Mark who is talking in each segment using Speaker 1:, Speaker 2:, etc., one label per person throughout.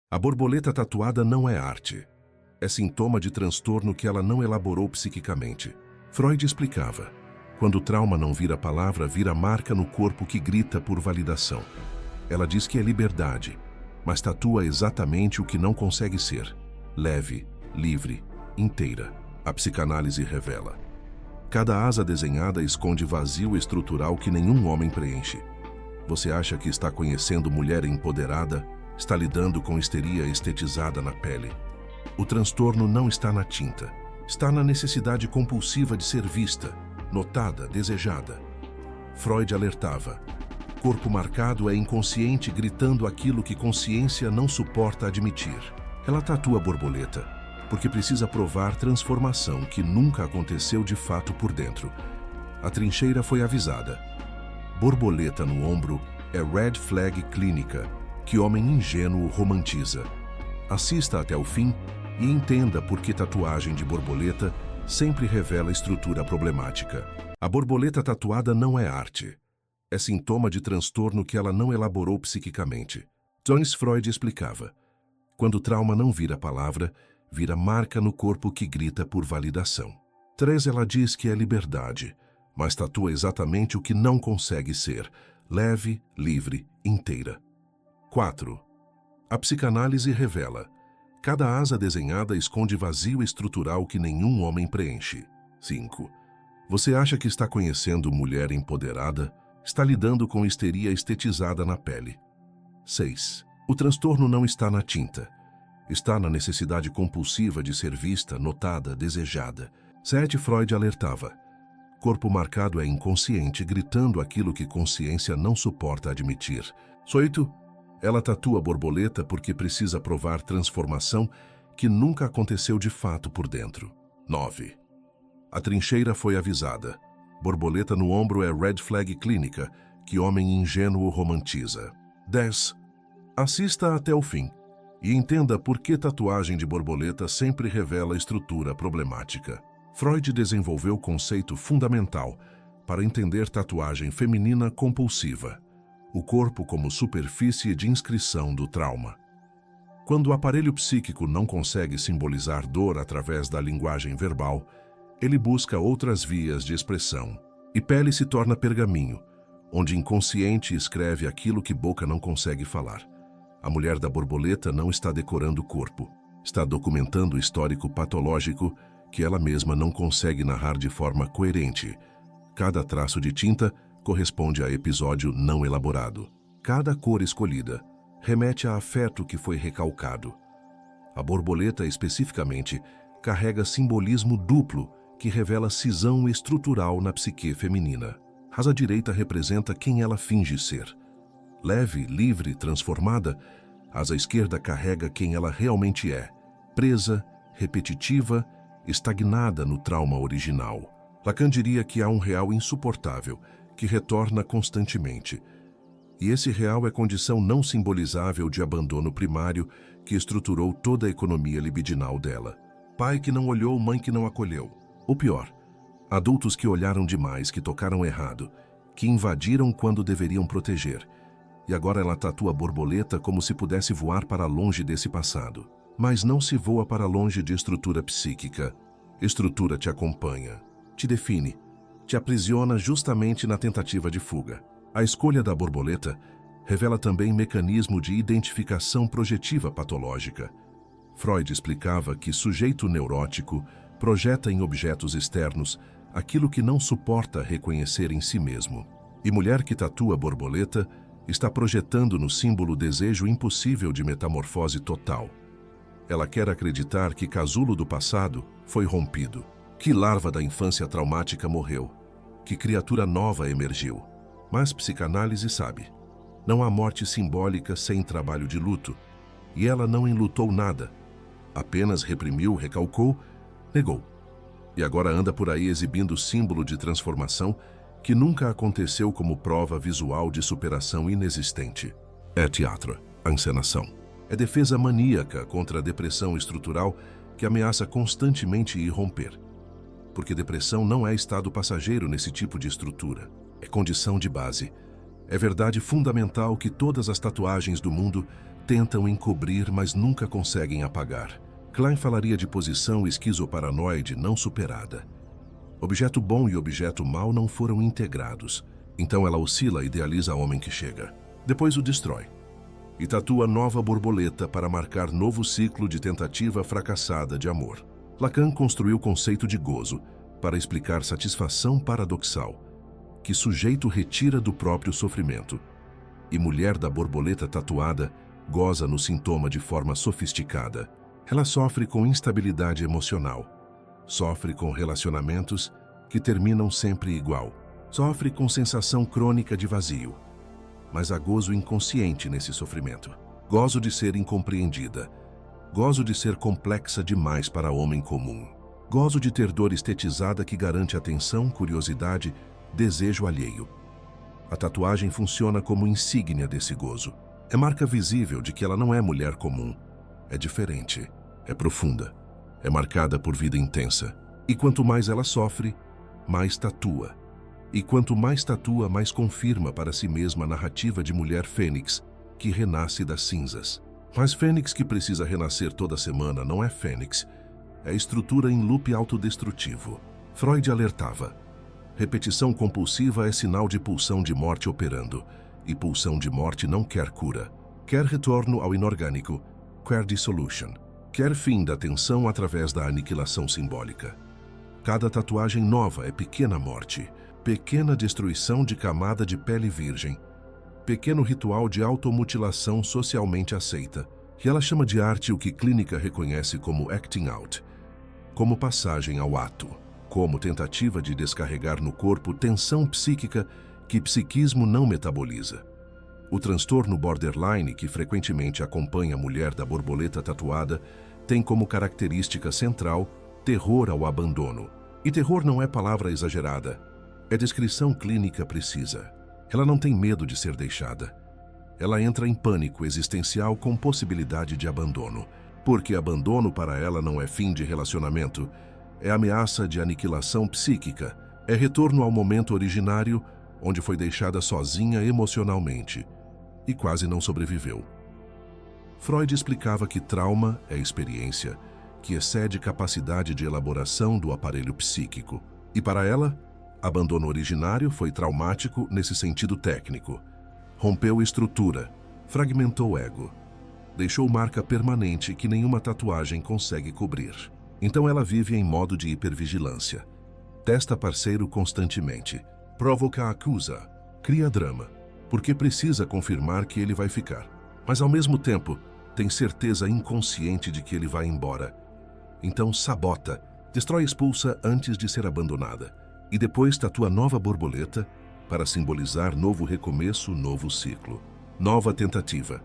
Speaker 1: A borboleta tatuada não é arte. É sintoma de transtorno que ela não elaborou psiquicamente. Freud explicava: quando o trauma não vira palavra, vira marca no corpo que grita por validação. Ela diz que é liberdade, mas tatua exatamente o que não consegue ser: leve, livre, inteira. A psicanálise revela: cada asa desenhada esconde vazio estrutural que nenhum homem preenche. Você acha que está conhecendo mulher empoderada? Está lidando com histeria estetizada na pele. O transtorno não está na tinta. Está na necessidade compulsiva de ser vista, notada, desejada. Freud alertava: corpo marcado é inconsciente gritando aquilo que consciência não suporta admitir. Ela tatua a borboleta porque precisa provar transformação que nunca aconteceu de fato por dentro. A trincheira foi avisada. Borboleta no ombro é red flag clínica que homem ingênuo romantiza. Assista até o fim e entenda por que tatuagem de borboleta sempre revela estrutura problemática. A borboleta tatuada não é arte. É sintoma de transtorno que ela não elaborou psiquicamente. Joyce Freud explicava: quando o trauma não vira palavra, vira marca no corpo que grita por validação. 3. Ela diz que é liberdade, mas tatua exatamente o que não consegue ser: leve, livre, inteira. 4. A psicanálise revela: cada asa desenhada esconde vazio estrutural que nenhum homem preenche. 5. Você acha que está conhecendo mulher empoderada? Está lidando com histeria estetizada na pele. 6. O transtorno não está na tinta. Está na necessidade compulsiva de ser vista, notada, desejada. 7. Freud alertava: corpo marcado é inconsciente gritando aquilo que consciência não suporta admitir. 8. Ela tatua a borboleta porque precisa provar transformação que nunca aconteceu de fato por dentro. 9. A trincheira foi avisada. Borboleta no ombro é red flag clínica que homem ingênuo romantiza. 10. Assista até o fim e entenda por que tatuagem de borboleta sempre revela estrutura problemática. Freud desenvolveu conceito fundamental para entender tatuagem feminina compulsiva: o corpo como superfície de inscrição do trauma. Quando o aparelho psíquico não consegue simbolizar dor através da linguagem verbal, ele busca outras vias de expressão. E pele se torna pergaminho, onde inconsciente escreve aquilo que boca não consegue falar. A mulher da borboleta não está decorando o corpo, está documentando o histórico patológico que ela mesma não consegue narrar de forma coerente. Cada traço de tinta corresponde a episódio não elaborado. Cada cor escolhida remete a afeto que foi recalcado. A borboleta, especificamente, carrega simbolismo duplo que revela cisão estrutural na psique feminina. Asa direita representa quem ela finge ser. Leve, livre, transformada, asa esquerda carrega quem ela realmente é: presa, repetitiva, estagnada no trauma original. Lacan diria que há um real insuportável que retorna constantemente. E esse real é condição não simbolizável de abandono primário que estruturou toda a economia libidinal dela. Pai que não olhou, mãe que não acolheu. Ou pior, adultos que olharam demais, que tocaram errado, que invadiram quando deveriam proteger. E agora ela tatua a borboleta como se pudesse voar para longe desse passado. Mas não se voa para longe de estrutura psíquica. Estrutura te acompanha, te define, te aprisiona justamente na tentativa de fuga. A escolha da borboleta revela também mecanismo de identificação projetiva patológica. Freud explicava que sujeito neurótico projeta em objetos externos aquilo que não suporta reconhecer em si mesmo. E mulher que tatua borboleta está projetando no símbolo desejo impossível de metamorfose total. Ela quer acreditar que casulo do passado foi rompido, que larva da infância traumática morreu, que criatura nova emergiu. Mas psicanálise sabe: não há morte simbólica sem trabalho de luto, e ela não enlutou nada, apenas reprimiu, recalcou, negou. E agora anda por aí exibindo símbolo de transformação que nunca aconteceu como prova visual de superação inexistente. É teatro, a encenação. É defesa maníaca contra a depressão estrutural que ameaça constantemente irromper. Porque depressão não é estado passageiro nesse tipo de estrutura. É condição de base. É verdade fundamental que todas as tatuagens do mundo tentam encobrir, mas nunca conseguem apagar. Klein falaria de posição esquizoparanoide não superada. Objeto bom e objeto mau não foram integrados. Então ela oscila e idealiza homem que chega. Depois o destrói. E tatua nova borboleta para marcar novo ciclo de tentativa fracassada de amor. Lacan construiu o conceito de gozo para explicar satisfação paradoxal, que sujeito retira do próprio sofrimento. E mulher da borboleta tatuada goza no sintoma de forma sofisticada. Ela sofre com instabilidade emocional. Sofre com relacionamentos que terminam sempre igual. Sofre com sensação crônica de vazio. Mas há gozo inconsciente nesse sofrimento. Gozo de ser incompreendida. Gozo de ser complexa demais para homem comum. Gozo de ter dor estetizada que garante atenção, curiosidade, desejo alheio. A tatuagem funciona como insígnia desse gozo. É marca visível de que ela não é mulher comum. É diferente. É profunda. É marcada por vida intensa. E quanto mais ela sofre, mais tatua. E quanto mais tatua, mais confirma para si mesma a narrativa de mulher fênix, que renasce das cinzas. Mas fênix que precisa renascer toda semana não é fênix. É estrutura em loop autodestrutivo. Freud alertava. Repetição compulsiva é sinal de pulsão de morte operando. E pulsão de morte não quer cura. Quer retorno ao inorgânico. Quer dissolution. Quer fim da tensão através da aniquilação simbólica. Cada tatuagem nova é pequena morte. Pequena destruição de camada de pele virgem. Pequeno ritual de automutilação socialmente aceita. E ela chama de arte o que clínica reconhece como acting out. Como passagem ao ato. Como tentativa de descarregar no corpo tensão psíquica que psiquismo não metaboliza. O transtorno borderline, que frequentemente acompanha a mulher da borboleta tatuada, tem como característica central terror ao abandono. E terror não é palavra exagerada. É descrição clínica precisa. Ela não tem medo de ser deixada. Ela entra em pânico existencial com possibilidade de abandono. Porque abandono para ela não é fim de relacionamento, é ameaça de aniquilação psíquica, é retorno ao momento originário, onde foi deixada sozinha emocionalmente e quase não sobreviveu. Freud explicava que trauma é experiência que excede capacidade de elaboração do aparelho psíquico. E para ela, abandono originário foi traumático nesse sentido técnico. Rompeu estrutura, fragmentou o ego. Deixou marca permanente que nenhuma tatuagem consegue cobrir. Então ela vive em modo de hipervigilância. Testa parceiro constantemente. Provoca acusa. Cria drama. Porque precisa confirmar que ele vai ficar. Mas ao mesmo tempo, tem certeza inconsciente de que ele vai embora. Então sabota, destrói e expulsa antes de ser abandonada. E depois tatua nova borboleta para simbolizar novo recomeço, novo ciclo. Nova tentativa.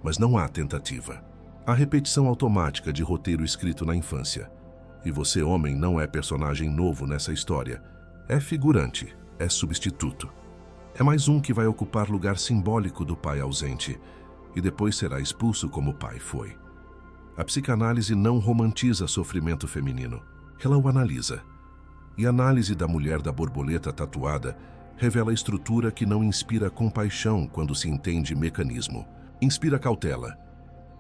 Speaker 1: Mas não há tentativa. Há repetição automática de roteiro escrito na infância. E você, homem, não é personagem novo nessa história. É figurante, é substituto. É mais um que vai ocupar lugar simbólico do pai ausente e depois será expulso como o pai foi. A psicanálise não romantiza sofrimento feminino, ela o analisa. E a análise da mulher da borboleta tatuada revela estrutura que não inspira compaixão quando se entende mecanismo. Inspira cautela,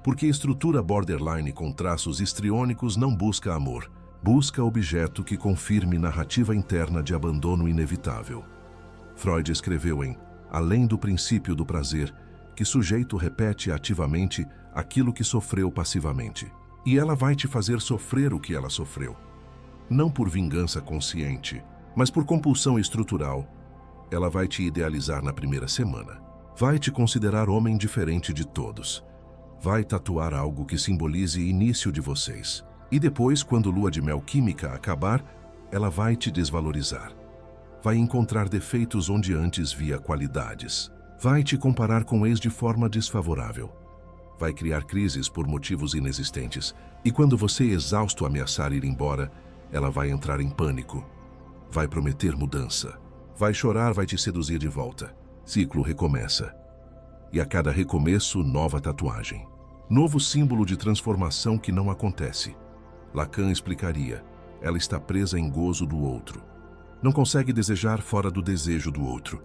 Speaker 1: porque estrutura borderline com traços histriônicos não busca amor, busca objeto que confirme narrativa interna de abandono inevitável. Freud escreveu em Além do princípio do prazer, que sujeito repete ativamente aquilo que sofreu passivamente. E ela vai te fazer sofrer o que ela sofreu. Não por vingança consciente, mas por compulsão estrutural. Ela vai te idealizar na primeira semana. Vai te considerar homem diferente de todos. Vai tatuar algo que simbolize início de vocês. E depois, quando lua de mel química acabar, ela vai te desvalorizar. Vai encontrar defeitos onde antes via qualidades. Vai te comparar com ex de forma desfavorável. Vai criar crises por motivos inexistentes. E quando você, exausto, ameaçar ir embora, ela vai entrar em pânico. Vai prometer mudança. Vai chorar, vai te seduzir de volta. Ciclo recomeça. E a cada recomeço, nova tatuagem. Novo símbolo de transformação que não acontece. Lacan explicaria. Ela está presa em gozo do outro. Não consegue desejar fora do desejo do outro.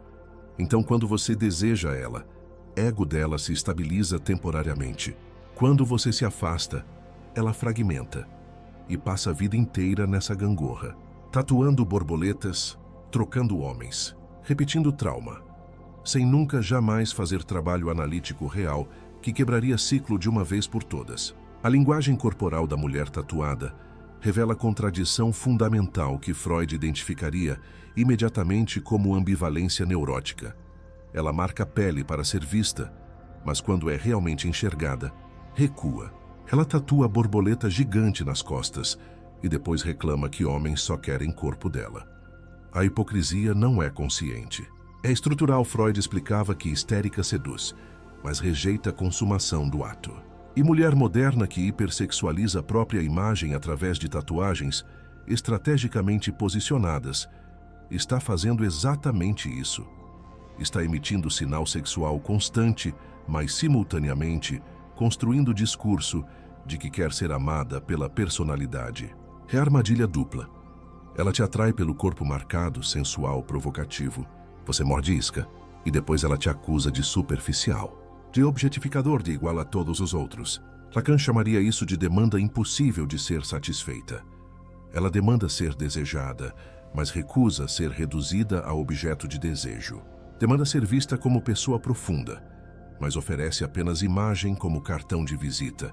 Speaker 1: Então, quando você deseja ela, ego dela se estabiliza temporariamente. Quando você se afasta, ela fragmenta e passa a vida inteira nessa gangorra, tatuando borboletas, trocando homens, repetindo trauma, sem nunca jamais fazer trabalho analítico real que quebraria ciclo de uma vez por todas. A linguagem corporal da mulher tatuada revela contradição fundamental que Freud identificaria imediatamente como ambivalência neurótica. Ela marca a pele para ser vista, mas quando é realmente enxergada, recua. Ela tatua a borboleta gigante nas costas e depois reclama que homens só querem corpo dela. A hipocrisia não é consciente. É estrutural. Freud explicava que histérica seduz, mas rejeita a consumação do ato. E mulher moderna que hipersexualiza a própria imagem através de tatuagens estrategicamente posicionadas está fazendo exatamente isso. Está emitindo sinal sexual constante, mas simultaneamente construindo o discurso de que quer ser amada pela personalidade. É armadilha dupla. Ela te atrai pelo corpo marcado, sensual, provocativo. Você morde isca e depois ela te acusa de superficial, de objetificador, de igual a todos os outros. Lacan chamaria isso de demanda impossível de ser satisfeita. Ela demanda ser desejada, mas recusa ser reduzida a objeto de desejo. Demanda ser vista como pessoa profunda, mas oferece apenas imagem como cartão de visita.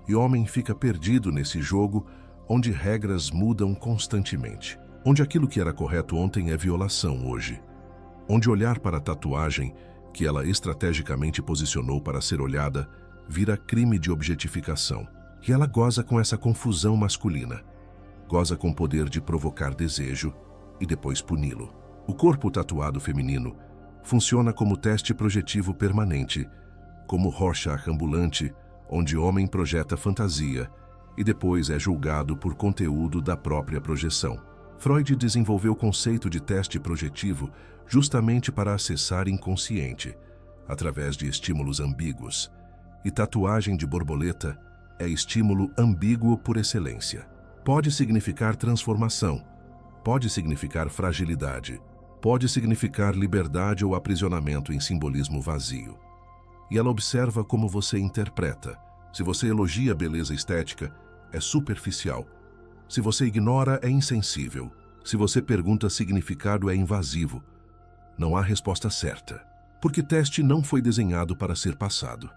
Speaker 1: E o homem fica perdido nesse jogo onde regras mudam constantemente. Onde aquilo que era correto ontem é violação hoje. Onde olhar para a tatuagem que ela estrategicamente posicionou para ser olhada vira crime de objetificação. E ela goza com essa confusão masculina. Goza com o poder de provocar desejo e depois puni-lo. O corpo tatuado feminino funciona como teste projetivo permanente, como Rorschach ambulante, onde homem projeta fantasia e depois é julgado por conteúdo da própria projeção. Freud desenvolveu o conceito de teste projetivo justamente para acessar inconsciente, através de estímulos ambíguos. E tatuagem de borboleta é estímulo ambíguo por excelência. Pode significar transformação, pode significar fragilidade, pode significar liberdade ou aprisionamento em simbolismo vazio. E ela observa como você interpreta. Se você elogia a beleza estética, é superficial. Se você ignora, é insensível. Se você pergunta significado, é invasivo. Não há resposta certa. Porque teste não foi desenhado para ser passado.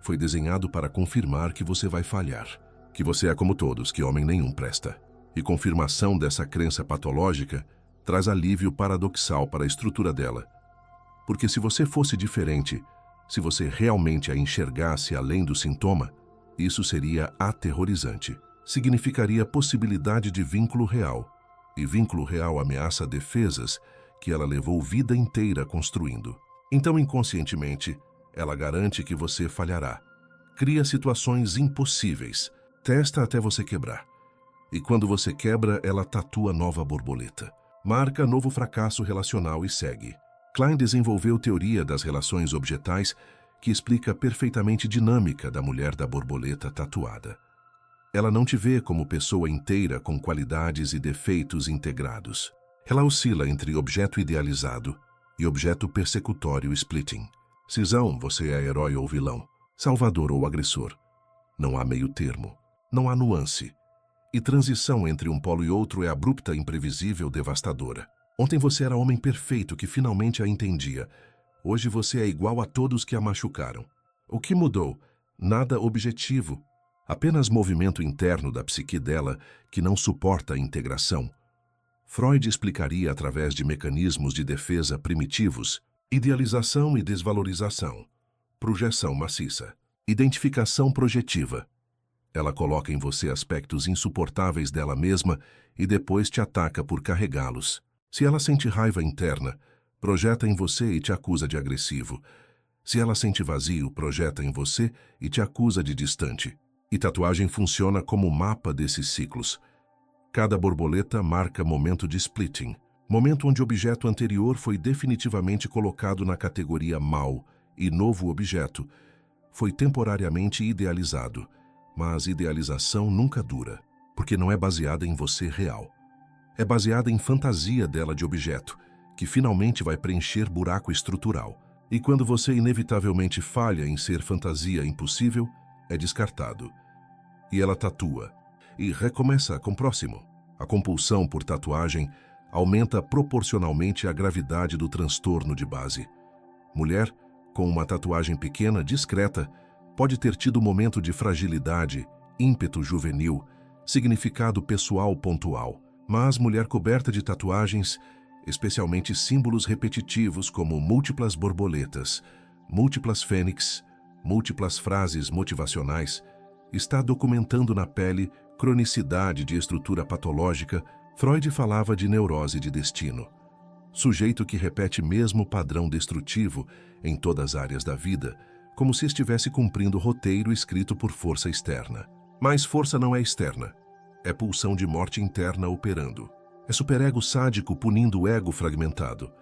Speaker 1: Foi desenhado para confirmar que você vai falhar. Que você é como todos, que homem nenhum presta. E confirmação dessa crença patológica traz alívio paradoxal para a estrutura dela. Porque se você fosse diferente, se você realmente a enxergasse além do sintoma, isso seria aterrorizante. Significaria possibilidade de vínculo real. E vínculo real ameaça defesas que ela levou vida inteira construindo. Então, inconscientemente, ela garante que você falhará. Cria situações impossíveis. Testa até você quebrar. E quando você quebra, ela tatua nova borboleta. Marca novo fracasso relacional e segue. Klein desenvolveu teoria das relações objetais que explica a perfeitamente dinâmica da mulher da borboleta tatuada. Ela não te vê como pessoa inteira com qualidades e defeitos integrados. Ela oscila entre objeto idealizado e objeto persecutório splitting. Cisão, você é herói ou vilão, salvador ou agressor. Não há meio termo, não há nuance. E transição entre um polo e outro é abrupta, imprevisível, devastadora. Ontem você era homem perfeito que finalmente a entendia. Hoje você é igual a todos que a machucaram. O que mudou? Nada objetivo. Apenas movimento interno da psique dela que não suporta a integração. Freud explicaria através de mecanismos de defesa primitivos: idealização e desvalorização, projeção maciça, identificação projetiva. Ela coloca em você aspectos insuportáveis dela mesma e depois te ataca por carregá-los. Se ela sente raiva interna, projeta em você e te acusa de agressivo. Se ela sente vazio, projeta em você e te acusa de distante. E tatuagem funciona como mapa desses ciclos. Cada borboleta marca momento de splitting, momento onde o objeto anterior foi definitivamente colocado na categoria mal e novo objeto foi temporariamente idealizado, mas idealização nunca dura, porque não é baseada em você real. É baseada em fantasia dela de objeto, que finalmente vai preencher buraco estrutural. E quando você inevitavelmente falha em ser fantasia impossível, é descartado. E ela tatua. E recomeça com o próximo. A compulsão por tatuagem aumenta proporcionalmente a gravidade do transtorno de base. Mulher, com uma tatuagem pequena, discreta, pode ter tido momento de fragilidade, ímpeto juvenil, significado pessoal pontual. Mas mulher coberta de tatuagens, especialmente símbolos repetitivos como múltiplas borboletas, múltiplas fênix, múltiplas frases motivacionais, está documentando na pele cronicidade de estrutura patológica. Freud falava de neurose de destino. Sujeito que repete mesmo padrão destrutivo em todas as áreas da vida, como se estivesse cumprindo roteiro escrito por força externa. Mas força não é externa. É pulsão de morte interna operando. É superego sádico punindo o ego fragmentado.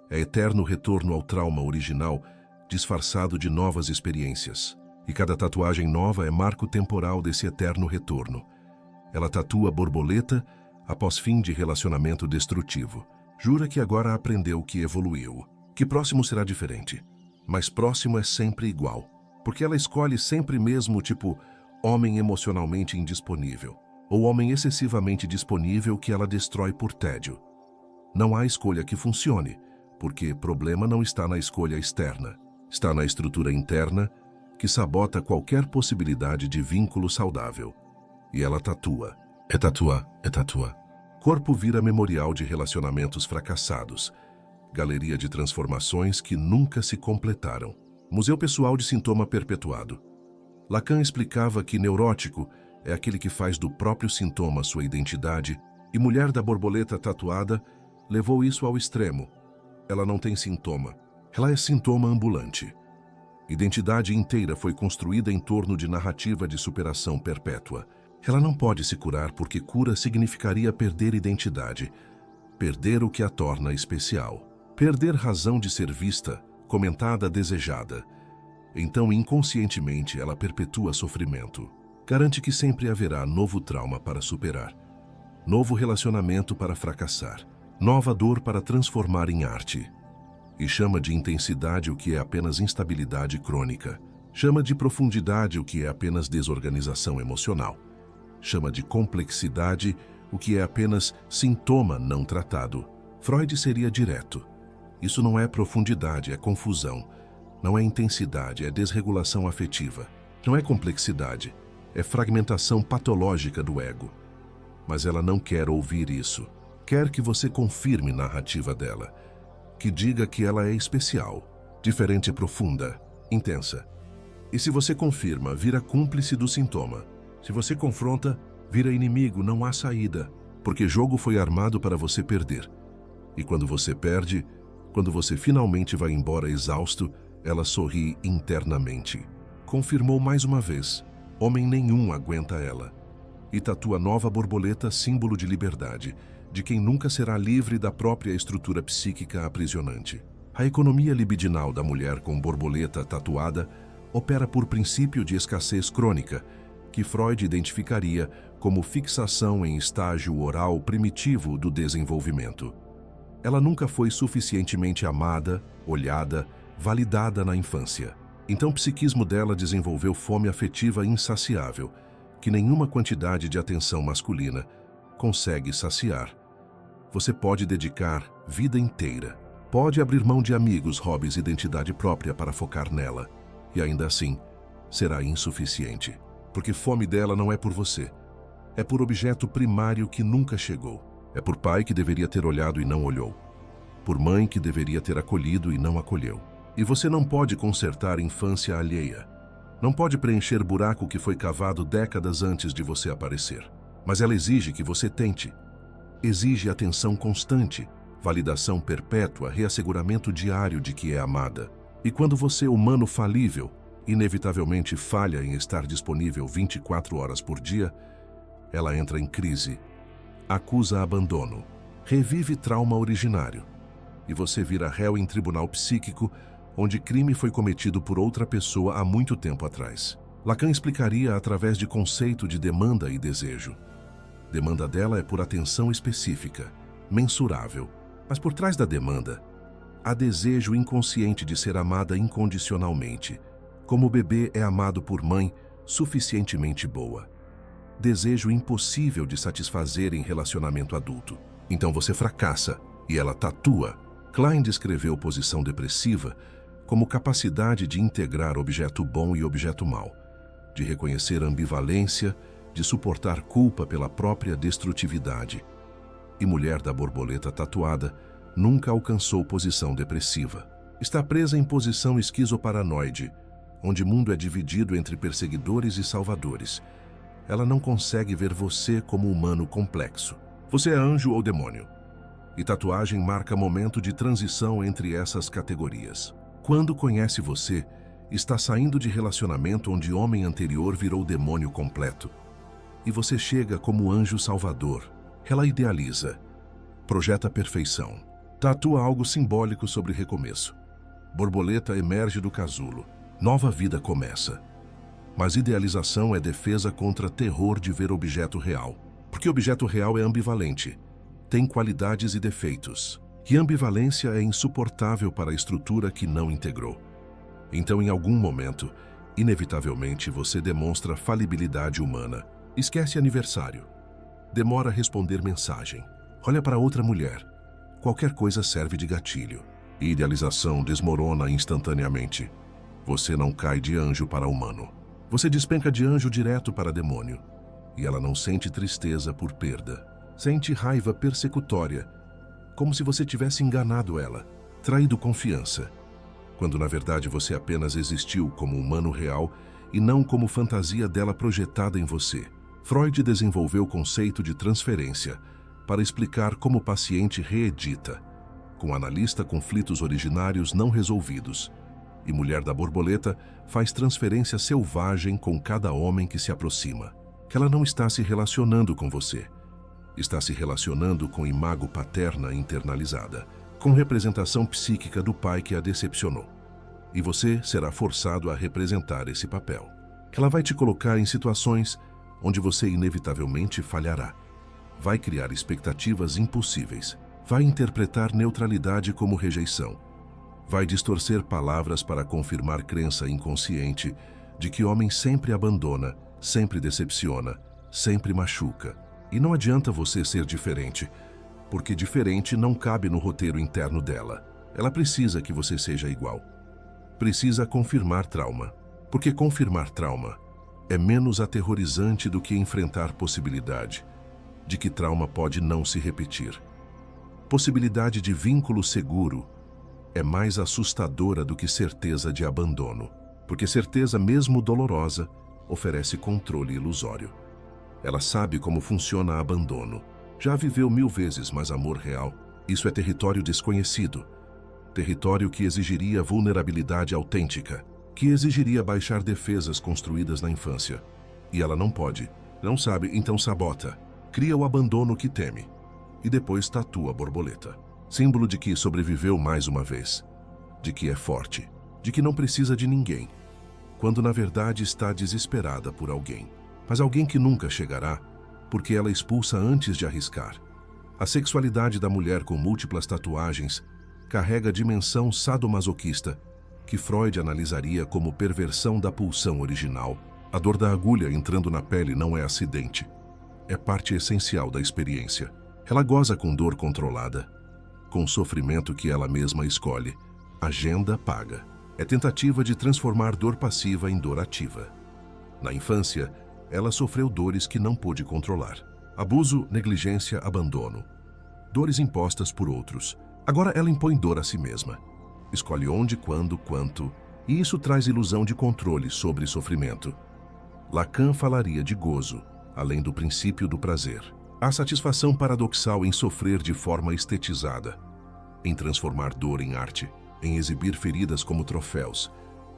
Speaker 1: É eterno retorno ao trauma original, disfarçado de novas experiências. E cada tatuagem nova é marco temporal desse eterno retorno. Ela tatua borboleta após fim de relacionamento destrutivo. Jura que agora aprendeu que evoluiu, que próximo será diferente. Mas próximo é sempre igual, porque ela escolhe sempre mesmo tipo homem emocionalmente indisponível, ou homem excessivamente disponível que ela destrói por tédio. Não há escolha que funcione, porque problema não está na escolha externa, está na estrutura interna que sabota qualquer possibilidade de vínculo saudável. E ela tatua. É tatua, é tatua. Corpo vira memorial de relacionamentos fracassados, galeria de transformações que nunca se completaram. Museu pessoal de sintoma perpetuado. Lacan explicava que neurótico é aquele que faz do próprio sintoma sua identidade, e mulher da borboleta tatuada levou isso ao extremo. Ela não tem sintoma, ela é sintoma ambulante. Identidade inteira foi construída em torno de narrativa de superação perpétua. Ela não pode se curar porque cura significaria perder identidade, perder o que a torna especial, perder razão de ser vista, comentada, desejada. Então, inconscientemente, ela perpetua sofrimento. Garante que sempre haverá novo trauma para superar, novo relacionamento para fracassar, nova dor para transformar em arte. E chama de intensidade o que é apenas instabilidade crônica. Chama de profundidade o que é apenas desorganização emocional. Chama de complexidade o que é apenas sintoma não tratado. Freud seria direto. Isso não é profundidade, é confusão. Não é intensidade, é desregulação afetiva. Não é complexidade, é fragmentação patológica do ego. Mas ela não quer ouvir isso. Quer que você confirme a narrativa dela. Que diga que ela é especial, diferente, profunda, intensa. E se você confirma, vira cúmplice do sintoma. Se você confronta, vira inimigo, não há saída, porque jogo foi armado para você perder. E quando você perde, quando você finalmente vai embora exausto, ela sorri internamente. Confirmou mais uma vez, homem nenhum aguenta ela. E tatua nova borboleta, símbolo de liberdade, de quem nunca será livre da própria estrutura psíquica aprisionante. A economia libidinal da mulher com borboleta tatuada opera por princípio de escassez crônica, que Freud identificaria como fixação em estágio oral primitivo do desenvolvimento. Ela nunca foi suficientemente amada, olhada, validada na infância. Então o psiquismo dela desenvolveu fome afetiva insaciável, que nenhuma quantidade de atenção masculina consegue saciar. Você pode dedicar vida inteira, pode abrir mão de amigos, hobbies, identidade própria para focar nela, e ainda assim será insuficiente. Porque fome dela não é por você. É por objeto primário que nunca chegou. É por pai que deveria ter olhado e não olhou. Por mãe que deveria ter acolhido e não acolheu. E você não pode consertar infância alheia. Não pode preencher buraco que foi cavado décadas antes de você aparecer. Mas ela exige que você tente. Exige atenção constante, validação perpétua, reasseguramento diário de que é amada. E quando você, humano falível, inevitavelmente falha em estar disponível 24 horas por dia, ela entra em crise, acusa abandono, revive trauma originário, e você vira réu em tribunal psíquico onde crime foi cometido por outra pessoa há muito tempo atrás. Lacan explicaria através de conceito de demanda e desejo. Demanda dela é por atenção específica, mensurável, mas por trás da demanda Há desejo inconsciente de ser amada incondicionalmente, como o bebê é amado por mãe suficientemente boa. Desejo impossível de satisfazer em relacionamento adulto. Então você fracassa e ela tatua. Klein descreveu posição depressiva como capacidade de integrar objeto bom e objeto mau, de reconhecer ambivalência, de suportar culpa pela própria destrutividade. E mulher da borboleta tatuada nunca alcançou posição depressiva. Está presa em posição esquizoparanoide, onde o mundo é dividido entre perseguidores e salvadores. Ela não consegue ver você como humano complexo. Você é anjo ou demônio. E tatuagem marca momento de transição entre essas categorias. Quando conhece você, está saindo de relacionamento onde homem anterior virou demônio completo. E você chega como anjo salvador. Ela idealiza, projeta perfeição, tatua algo simbólico sobre recomeço. Borboleta emerge do casulo. Nova vida começa. Mas idealização é defesa contra terror de ver objeto real. Porque objeto real é ambivalente, tem qualidades e defeitos. E ambivalência é insuportável para a estrutura que não integrou. Então, em algum momento, inevitavelmente você demonstra falibilidade humana. Esquece aniversário. Demora a responder mensagem. Olha para outra mulher. Qualquer coisa serve de gatilho. E idealização desmorona instantaneamente. Você não cai de anjo para humano. Você despenca de anjo direto para demônio. E ela não sente tristeza por perda. Sente raiva persecutória, como se você tivesse enganado ela, traído confiança, quando na verdade você apenas existiu como humano real e não como fantasia dela projetada em você. Freud desenvolveu o conceito de transferência para explicar como o paciente reedita, com o analista conflitos originários não resolvidos, e mulher da borboleta faz transferência selvagem com cada homem que se aproxima. Que ela não está se relacionando com você. Está se relacionando com imago paterna internalizada, com representação psíquica do pai que a decepcionou. E você será forçado a representar esse papel. Ela vai te colocar em situações onde você inevitavelmente falhará. Vai criar expectativas impossíveis. Vai interpretar neutralidade como rejeição. Vai distorcer palavras para confirmar crença inconsciente de que homem sempre abandona, sempre decepciona, sempre machuca. E não adianta você ser diferente, porque diferente não cabe no roteiro interno dela. Ela precisa que você seja igual. Precisa confirmar trauma, porque confirmar trauma é menos aterrorizante do que enfrentar possibilidade de que trauma pode não se repetir. Possibilidade de vínculo seguro é mais assustadora do que certeza de abandono, porque certeza, mesmo dolorosa, oferece controle ilusório. Ela sabe como funciona abandono. Já viveu 1000 vezes mais amor real. Isso é território desconhecido. Território que exigiria vulnerabilidade autêntica, que exigiria baixar defesas construídas na infância. E ela não pode, não sabe, então sabota. Cria o abandono que teme. E depois tatua a borboleta. Símbolo de que sobreviveu mais uma vez. De que é forte. De que não precisa de ninguém. Quando na verdade está desesperada por alguém. Mas alguém que nunca chegará, porque ela expulsa antes de arriscar. A sexualidade da mulher com múltiplas tatuagens carrega a dimensão sadomasoquista, que Freud analisaria como perversão da pulsão original. A dor da agulha entrando na pele não é acidente. É parte essencial da experiência. Ela goza com dor controlada, com sofrimento que ela mesma escolhe. Agenda paga. É tentativa de transformar dor passiva em dor ativa. Na infância, ela sofreu dores que não pôde controlar. Abuso, negligência, abandono. Dores impostas por outros. Agora ela impõe dor a si mesma. Escolhe onde, quando, quanto. E isso traz ilusão de controle sobre sofrimento. Lacan falaria de gozo, além do princípio do prazer. Há satisfação paradoxal em sofrer de forma estetizada, em transformar dor em arte, em exibir feridas como troféus.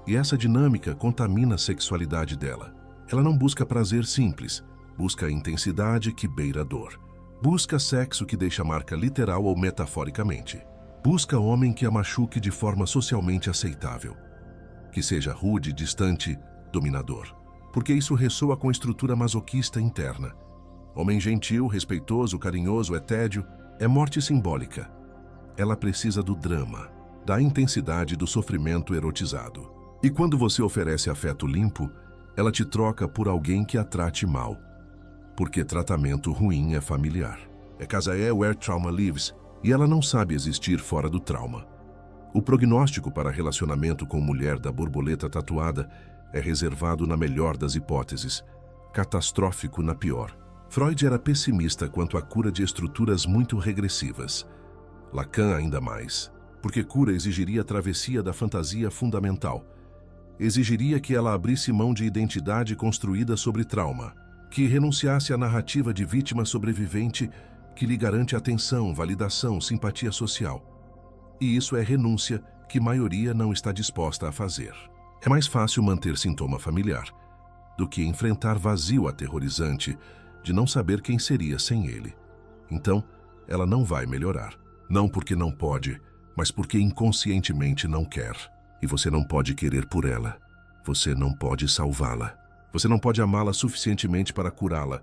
Speaker 1: E essa dinâmica contamina a sexualidade dela. Ela não busca prazer simples, busca a intensidade que beira a dor. Busca sexo que deixa marca literal ou metaforicamente. Busca homem que a machuque de forma socialmente aceitável. Que seja rude, distante, dominador. Porque isso ressoa com a estrutura masoquista interna. Homem gentil, respeitoso, carinhoso, é tédio, é morte simbólica. Ela precisa do drama, da intensidade do sofrimento erotizado. E quando você oferece afeto limpo, ela te troca por alguém que a trate mal. Porque tratamento ruim é familiar. É casa where trauma lives, e ela não sabe existir fora do trauma. O prognóstico para relacionamento com mulher da borboleta tatuada é reservado na melhor das hipóteses, catastrófico na pior. Freud era pessimista quanto à cura de estruturas muito regressivas. Lacan ainda mais, porque cura exigiria a travessia da fantasia fundamental. Exigiria que ela abrisse mão de identidade construída sobre trauma, que renunciasse à narrativa de vítima sobrevivente que lhe garante atenção, validação, simpatia social. E isso é renúncia que maioria não está disposta a fazer. É mais fácil manter sintoma familiar do que enfrentar vazio aterrorizante de não saber quem seria sem ele. Então, ela não vai melhorar. Não porque não pode, mas porque inconscientemente não quer. E você não pode querer por ela. Você não pode salvá-la. Você não pode amá-la suficientemente para curá-la,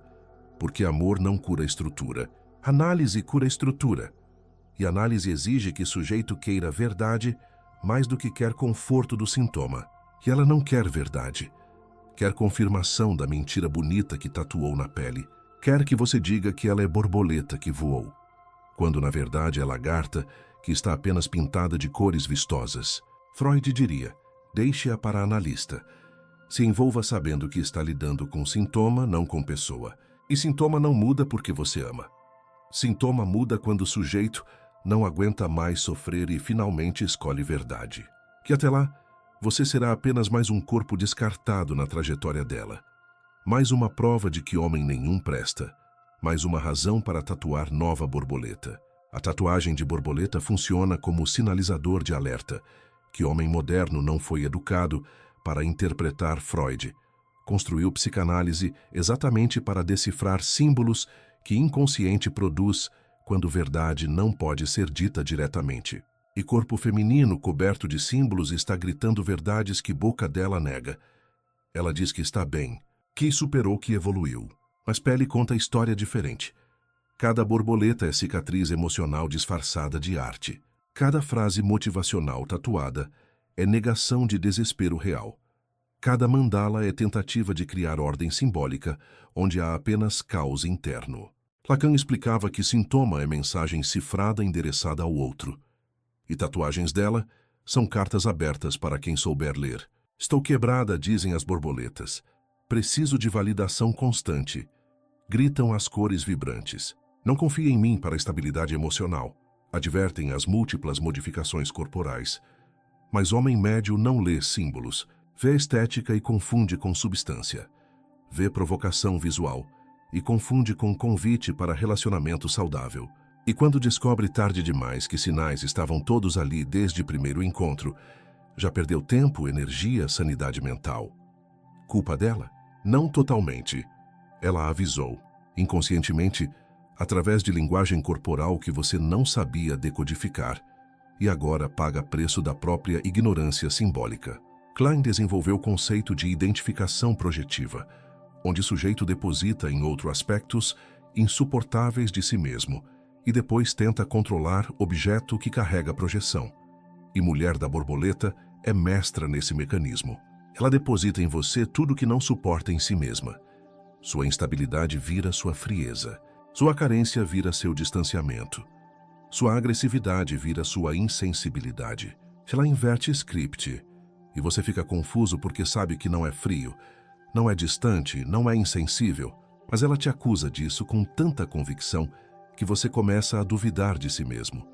Speaker 1: porque amor não cura estrutura. Análise cura estrutura. E análise exige que o sujeito queira verdade mais do que quer conforto do sintoma. E ela não quer verdade. Quer confirmação da mentira bonita que tatuou na pele. Quer que você diga que ela é borboleta que voou, quando na verdade é lagarta que está apenas pintada de cores vistosas. Freud diria, deixe-a para a analista. Se envolva sabendo que está lidando com sintoma, não com pessoa. E sintoma não muda porque você ama. Sintoma muda quando o sujeito não aguenta mais sofrer e finalmente escolhe verdade. Que até lá, você será apenas mais um corpo descartado na trajetória dela. Mais uma prova de que homem nenhum presta. Mais uma razão para tatuar nova borboleta. A tatuagem de borboleta funciona como sinalizador de alerta, que homem moderno não foi educado para interpretar Freud. Construiu psicanálise exatamente para decifrar símbolos que inconsciente produz quando verdade não pode ser dita diretamente. E corpo feminino coberto de símbolos está gritando verdades que boca dela nega. Ela diz que está bem, que superou, que evoluiu. Mas pele conta história diferente. Cada borboleta é cicatriz emocional disfarçada de arte. Cada frase motivacional tatuada é negação de desespero real. Cada mandala é tentativa de criar ordem simbólica, onde há apenas caos interno. Lacan explicava que sintoma é mensagem cifrada endereçada ao outro. E tatuagens dela são cartas abertas para quem souber ler. Estou quebrada, dizem as borboletas. Preciso de validação constante. Gritam as cores vibrantes. Não confie em mim para a estabilidade emocional. Advertem as múltiplas modificações corporais. Mas homem médio não lê símbolos. Vê estética e confunde com substância. Vê provocação visual e confunde com convite para relacionamento saudável. E quando descobre tarde demais que sinais estavam todos ali desde o primeiro encontro, já perdeu tempo, energia, sanidade mental. Culpa dela? Não totalmente. Ela avisou, inconscientemente, através de linguagem corporal que você não sabia decodificar, e agora paga preço da própria ignorância simbólica. Klein desenvolveu o conceito de identificação projetiva, onde o sujeito deposita em outros aspectos insuportáveis de si mesmo e depois tenta controlar objeto que carrega projeção. E Mulher da Borboleta é mestra nesse mecanismo. Ela deposita em você tudo que não suporta em si mesma. Sua instabilidade vira sua frieza. Sua carência vira seu distanciamento. Sua agressividade vira sua insensibilidade. Ela inverte script e você fica confuso porque sabe que não é frio, não é distante, não é insensível, mas ela te acusa disso com tanta convicção que você começa a duvidar de si mesmo.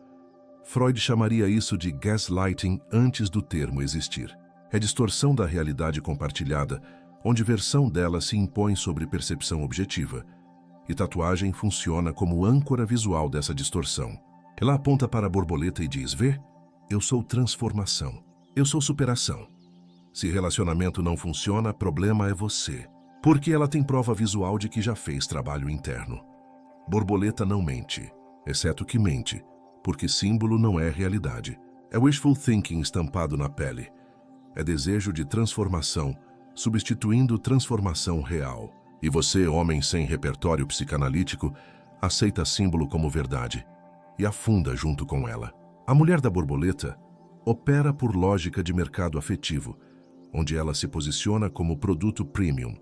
Speaker 1: Freud chamaria isso de gaslighting antes do termo existir. É distorção da realidade compartilhada, onde versão dela se impõe sobre percepção objetiva. E tatuagem funciona como âncora visual dessa distorção. Ela aponta para a borboleta e diz, vê, eu sou transformação, eu sou superação. Se relacionamento não funciona, problema é você. Porque ela tem prova visual de que já fez trabalho interno. Borboleta não mente, exceto que mente, porque símbolo não é realidade. É wishful thinking estampado na pele. É desejo de transformação, substituindo transformação real. E você, homem sem repertório psicanalítico, aceita símbolo como verdade e afunda junto com ela. A Mulher da Borboleta opera por lógica de mercado afetivo, onde ela se posiciona como produto premium.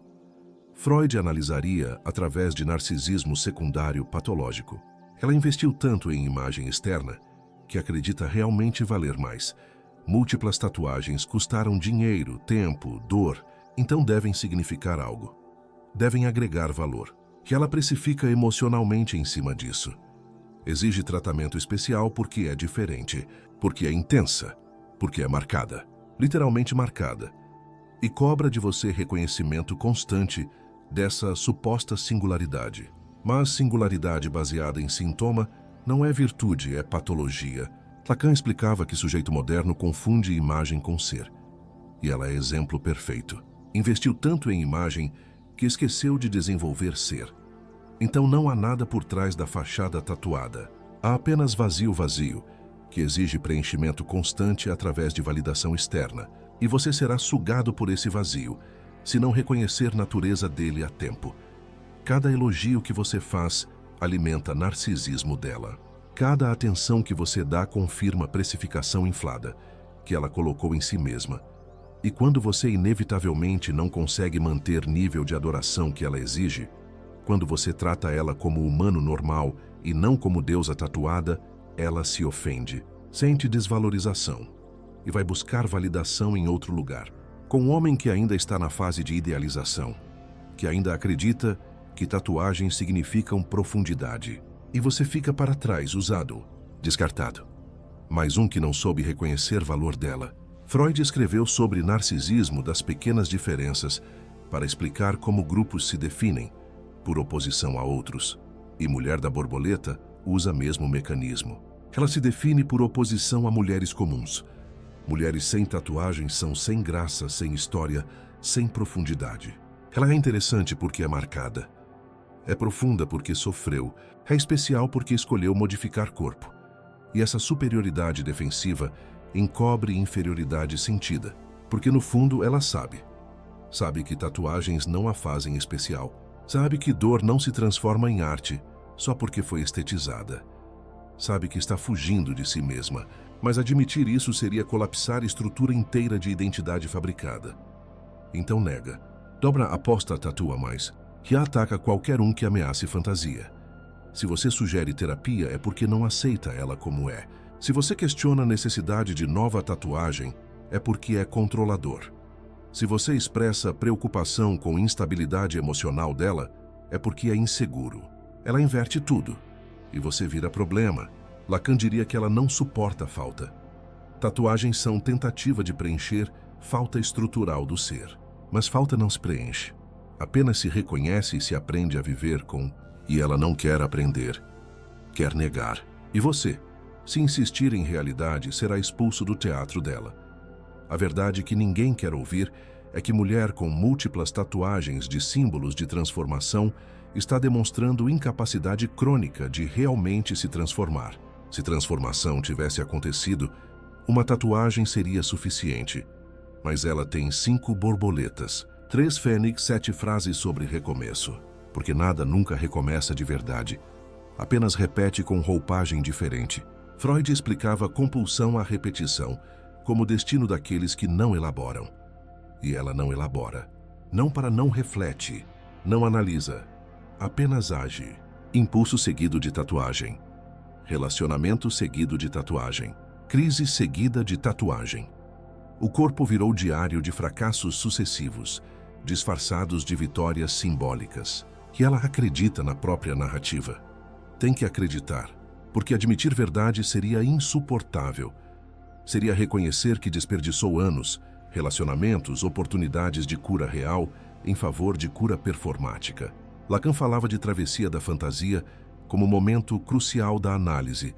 Speaker 1: Freud analisaria através de narcisismo secundário patológico. Ela investiu tanto em imagem externa que acredita realmente valer mais. Múltiplas tatuagens custaram dinheiro, tempo, dor, então devem significar algo. Devem agregar valor, que ela precifica emocionalmente em cima disso. Exige tratamento especial porque é diferente, porque é intensa, porque é marcada, literalmente marcada, e cobra de você reconhecimento constante dessa suposta singularidade. Mas singularidade baseada em sintoma não é virtude, é patologia. Lacan explicava que sujeito moderno confunde imagem com ser. E ela é exemplo perfeito. Investiu tanto em imagem que esqueceu de desenvolver ser. Então não há nada por trás da fachada tatuada. Há apenas vazio, que exige preenchimento constante através de validação externa. E você será sugado por esse vazio, se não reconhecer natureza dele a tempo. Cada elogio que você faz alimenta narcisismo dela. Cada atenção que você dá confirma precificação inflada, que ela colocou em si mesma. E quando você inevitavelmente não consegue manter nível de adoração que ela exige, quando você trata ela como humano normal e não como deusa tatuada, ela se ofende, sente desvalorização e vai buscar validação em outro lugar. Com um homem que ainda está na fase de idealização, que ainda acredita que tatuagens significam profundidade. E você fica para trás, usado, descartado. Mais um que não soube reconhecer valor dela. Freud escreveu sobre narcisismo das pequenas diferenças para explicar como grupos se definem, por oposição a outros. E Mulher da Borboleta usa mesmo o mecanismo. Ela se define por oposição a mulheres comuns. Mulheres sem tatuagens são sem graça, sem história, sem profundidade. Ela é interessante porque é marcada. É profunda porque sofreu. É especial porque escolheu modificar corpo. E essa superioridade defensiva encobre inferioridade sentida, porque no fundo ela sabe. Sabe que tatuagens não a fazem especial. Sabe que dor não se transforma em arte só porque foi estetizada. Sabe que está fugindo de si mesma, mas admitir isso seria colapsar a estrutura inteira de identidade fabricada. Então nega. Dobra aposta tatua mais, que ataca qualquer um que ameace fantasia. Se você sugere terapia é porque não aceita ela como é. Se você questiona a necessidade de nova tatuagem, é porque é controlador. Se você expressa preocupação com a instabilidade emocional dela, é porque é inseguro. Ela inverte tudo, e você vira problema. Lacan diria que ela não suporta a falta. Tatuagens são tentativa de preencher falta estrutural do ser. Mas falta não se preenche. Apenas se reconhece e se aprende a viver com. E ela não quer aprender. Quer negar. E você, se insistir em realidade, será expulso do teatro dela. A verdade que ninguém quer ouvir é que mulher com múltiplas tatuagens de símbolos de transformação está demonstrando incapacidade crônica de realmente se transformar. Se transformação tivesse acontecido, uma tatuagem seria suficiente. Mas ela tem 5 borboletas, 3 fênix, 7 frases sobre recomeço. Porque nada nunca recomeça de verdade. Apenas repete com roupagem diferente. Freud explicava a compulsão à repetição como destino daqueles que não elaboram. E ela não elabora. Não para não reflete, não analisa. Apenas age. Impulso seguido de tatuagem. Relacionamento seguido de tatuagem. Crise seguida de tatuagem. O corpo virou diário de fracassos sucessivos, disfarçados de vitórias simbólicas, que ela acredita na própria narrativa. Tem que acreditar, porque admitir verdade seria insuportável. Seria reconhecer que desperdiçou anos, relacionamentos, oportunidades de cura real em favor de cura performática. Lacan falava de travessia da fantasia como momento crucial da análise,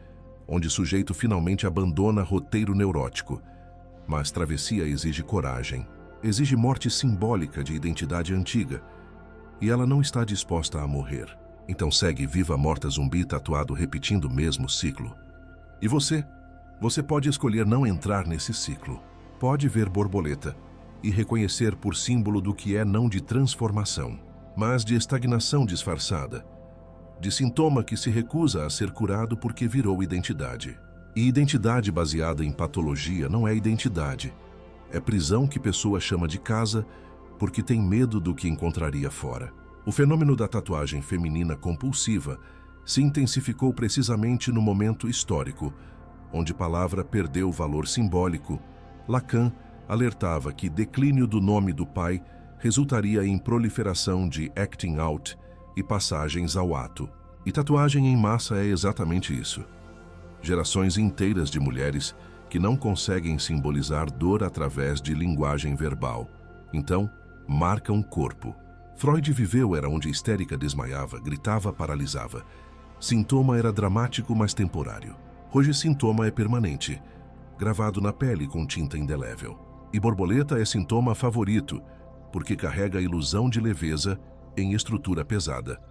Speaker 1: onde o sujeito finalmente abandona roteiro neurótico. Mas travessia exige coragem, exige morte simbólica de identidade antiga, e ela não está disposta a morrer. Então segue viva morta zumbi tatuado repetindo o mesmo ciclo. E você? Você pode escolher não entrar nesse ciclo. Pode ver borboleta e reconhecer por símbolo do que é não de transformação, mas de estagnação disfarçada, de sintoma que se recusa a ser curado porque virou identidade. E identidade baseada em patologia não é identidade. É prisão que pessoa chama de casa porque tem medo do que encontraria fora. O fenômeno da tatuagem feminina compulsiva se intensificou precisamente no momento histórico, onde a palavra perdeu valor simbólico. Lacan alertava que declínio do nome do pai resultaria em proliferação de acting out e passagens ao ato. E tatuagem em massa é exatamente isso. Gerações inteiras de mulheres que não conseguem simbolizar dor através de linguagem verbal. Então, marcam o corpo. Freud viveu era onde a histérica desmaiava, gritava, paralisava. Sintoma era dramático, mas temporário. Hoje sintoma é permanente, gravado na pele com tinta indelével. E borboleta é sintoma favorito, porque carrega a ilusão de leveza em estrutura pesada.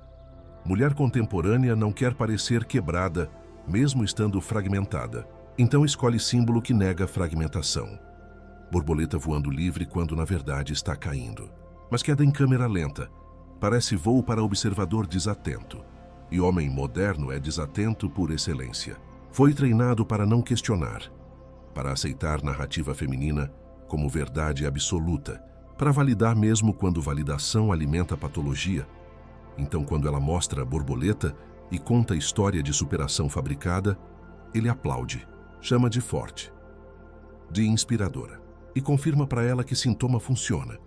Speaker 1: Mulher contemporânea não quer parecer quebrada, mesmo estando fragmentada. Então escolhe símbolo que nega a fragmentação. Borboleta voando livre quando na verdade está caindo. Mas queda em câmera lenta. Parece voo para observador desatento. E homem moderno é desatento por excelência. Foi treinado para não questionar, para aceitar narrativa feminina como verdade absoluta, para validar mesmo quando validação alimenta a patologia. Então, quando ela mostra a borboleta e conta a história de superação fabricada, ele aplaude, chama de forte, de inspiradora, e confirma para ela que sintoma funciona,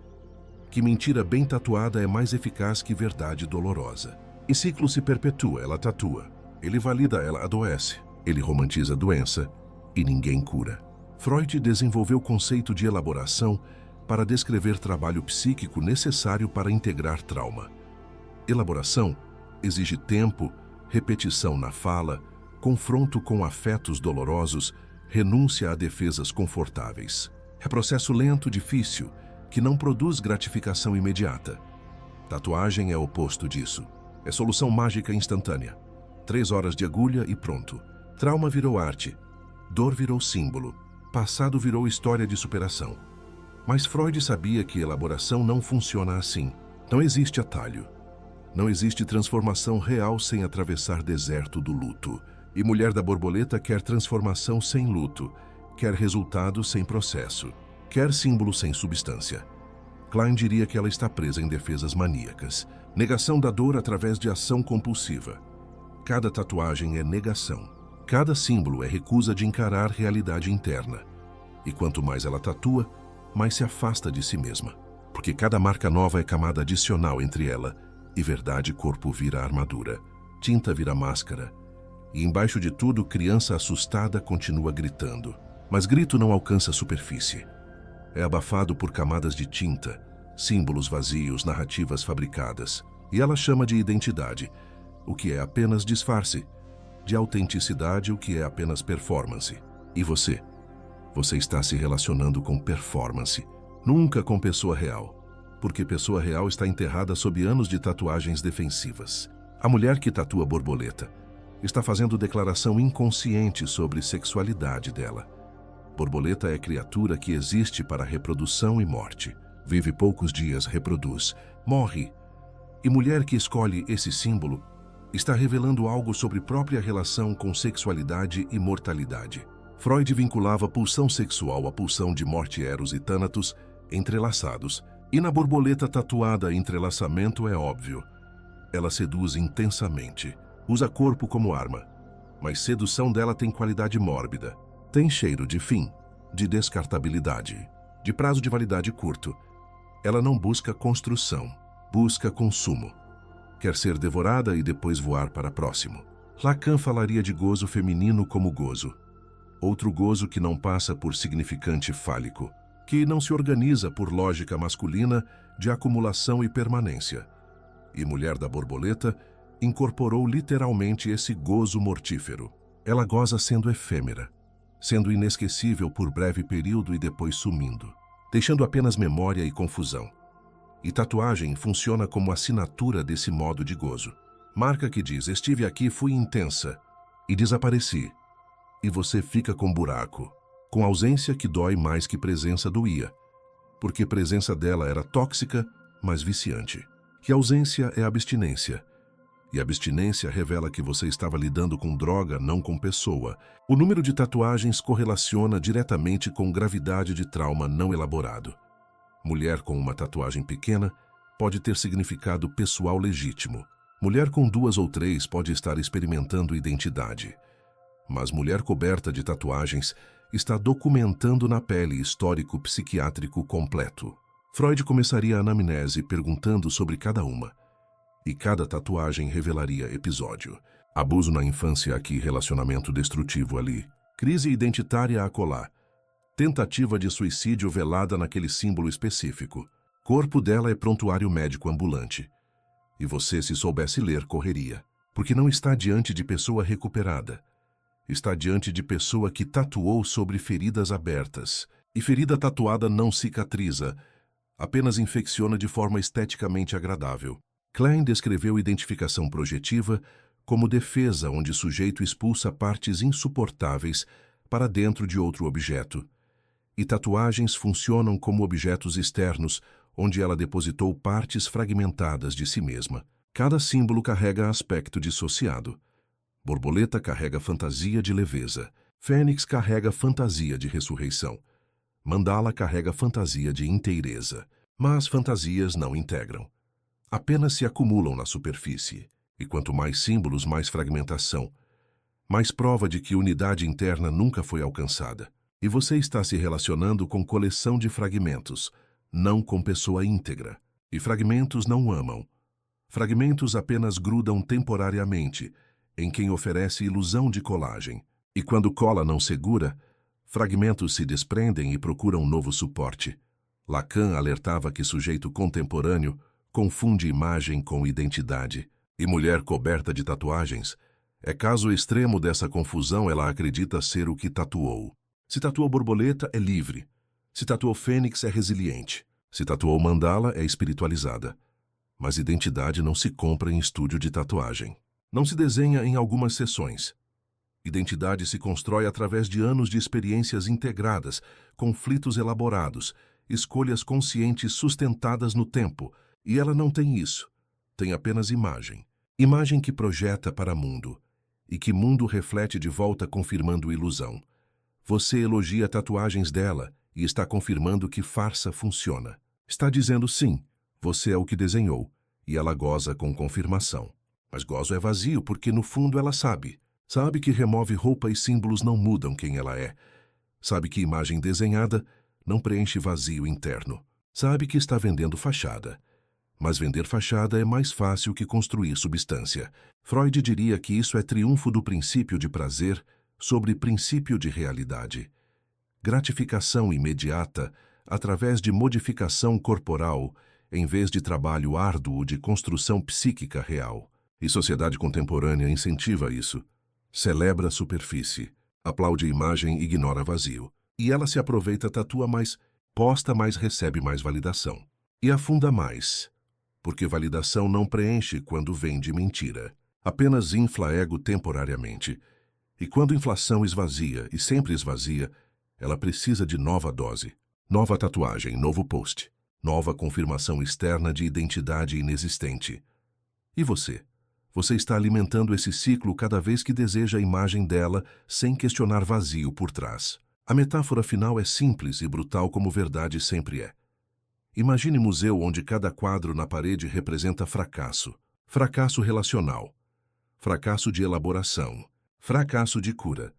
Speaker 1: que mentira bem tatuada é mais eficaz que verdade dolorosa. E ciclo se perpetua, ela tatua. Ele valida, ela adoece. Ele romantiza a doença e ninguém cura. Freud desenvolveu o conceito de elaboração para descrever trabalho psíquico necessário para integrar trauma. Elaboração exige tempo, repetição na fala, confronto com afetos dolorosos, renúncia a defesas confortáveis. É processo lento, difícil, que não produz gratificação imediata. Tatuagem é o oposto disso. É solução mágica instantânea. 3 horas de agulha e pronto. Trauma virou arte. Dor virou símbolo. Passado virou história de superação. Mas Freud sabia que elaboração não funciona assim. Não existe atalho. Não existe transformação real sem atravessar deserto do luto. E Mulher da Borboleta quer transformação sem luto. Quer resultado sem processo. Quer símbolo sem substância. Klein diria que ela está presa em defesas maníacas. Negação da dor através de ação compulsiva. Cada tatuagem é negação. Cada símbolo é recusa de encarar realidade interna. E quanto mais ela tatua, mais se afasta de si mesma. Porque cada marca nova é camada adicional entre ela e verdade corpo vira armadura. Tinta vira máscara. E embaixo de tudo, criança assustada continua gritando. Mas grito não alcança a superfície. É abafado por camadas de tinta, símbolos vazios, narrativas fabricadas. E ela chama de identidade, o que é apenas disfarce, de autenticidade, o que é apenas performance. E você? Você está se relacionando com performance, nunca com pessoa real, porque pessoa real está enterrada sob anos de tatuagens defensivas. A mulher que tatua borboleta está fazendo declaração inconsciente sobre sexualidade dela. Borboleta é criatura que existe para reprodução e morte. Vive poucos dias, reproduz, morre. E mulher que escolhe esse símbolo está revelando algo sobre própria relação com sexualidade e mortalidade. Freud vinculava a pulsão sexual à pulsão de morte Eros e Thanatos entrelaçados. E na borboleta tatuada, entrelaçamento é óbvio. Ela seduz intensamente, usa corpo como arma. Mas sedução dela tem qualidade mórbida. Tem cheiro de fim, de descartabilidade, de prazo de validade curto. Ela não busca construção, busca consumo. Quer ser devorada e depois voar para próximo. Lacan falaria de gozo feminino como gozo. Outro gozo que não passa por significante fálico, que não se organiza por lógica masculina de acumulação e permanência. E Mulher da Borboleta incorporou literalmente esse gozo mortífero. Ela goza sendo efêmera, sendo inesquecível por breve período e depois sumindo, deixando apenas memória e confusão. E tatuagem funciona como assinatura desse modo de gozo. Marca que diz, estive aqui, fui intensa, e desapareci. E você fica com buraco, com ausência que dói mais que presença doía, porque presença dela era tóxica, mas viciante. Que ausência é abstinência, E a abstinência revela que você estava lidando com droga, não com pessoa. O número de tatuagens correlaciona diretamente com gravidade de trauma não elaborado. Mulher com uma tatuagem pequena pode ter significado pessoal legítimo. Mulher com 2 ou 3 pode estar experimentando identidade. Mas mulher coberta de tatuagens está documentando na pele histórico psiquiátrico completo. Freud começaria a anamnese perguntando sobre cada uma. E cada tatuagem revelaria episódio. Abuso na infância aqui, relacionamento destrutivo ali. Crise identitária acolá. Tentativa de suicídio velada naquele símbolo específico. Corpo dela é prontuário médico ambulante. E você, se soubesse ler, correria. Porque não está diante de pessoa recuperada. Está diante de pessoa que tatuou sobre feridas abertas. E ferida tatuada não cicatriza, apenas infecciona de forma esteticamente agradável. Klein descreveu identificação projetiva como defesa onde o sujeito expulsa partes insuportáveis para dentro de outro objeto. E tatuagens funcionam como objetos externos, onde ela depositou partes fragmentadas de si mesma. Cada símbolo carrega aspecto dissociado. Borboleta carrega fantasia de leveza. Fênix carrega fantasia de ressurreição. Mandala carrega fantasia de inteireza. Mas fantasias não integram. Apenas se acumulam na superfície. E quanto mais símbolos, mais fragmentação. Mais prova de que unidade interna nunca foi alcançada. E você está se relacionando com coleção de fragmentos, não com pessoa íntegra. E fragmentos não amam. Fragmentos apenas grudam temporariamente em quem oferece ilusão de colagem. E quando cola não segura, fragmentos se desprendem e procuram novo suporte. Lacan alertava que sujeito contemporâneo confunde imagem com identidade. E mulher coberta de tatuagens é caso extremo dessa confusão. Ela acredita ser o que tatuou. Se tatuou borboleta, é livre. Se tatuou fênix, é resiliente. Se tatuou mandala, é espiritualizada. Mas identidade não se compra em estúdio de tatuagem. Não se desenha em algumas sessões. Identidade se constrói através de anos de experiências integradas, conflitos elaborados, escolhas conscientes sustentadas no tempo. E ela não tem isso. Tem apenas imagem. Imagem que projeta para mundo. E que mundo reflete de volta confirmando ilusão. Você elogia tatuagens dela e está confirmando que farsa funciona. Está dizendo sim, você é o que desenhou. E ela goza com confirmação. Mas gozo é vazio porque no fundo ela sabe. Sabe que remove roupa e símbolos não mudam quem ela é. Sabe que imagem desenhada não preenche vazio interno. Sabe que está vendendo fachada. Mas vender fachada é mais fácil que construir substância. Freud diria que isso é triunfo do princípio de prazer sobre princípio de realidade. Gratificação imediata através de modificação corporal em vez de trabalho árduo de construção psíquica real. E sociedade contemporânea incentiva isso. Celebra a superfície, aplaude a imagem e ignora vazio. E ela se aproveita, tatua mais, posta mais, recebe mais validação. E afunda mais. Porque validação não preenche quando vem de mentira. Apenas infla ego temporariamente. E quando inflação esvazia, e sempre esvazia, ela precisa de nova dose. Nova tatuagem, novo post. Nova confirmação externa de identidade inexistente. E você? Você está alimentando esse ciclo cada vez que deseja a imagem dela sem questionar vazio por trás. A metáfora final é simples e brutal como verdade sempre é. Imagine museu onde cada quadro na parede representa fracasso. Fracasso relacional. Fracasso de elaboração. Fracasso de cura.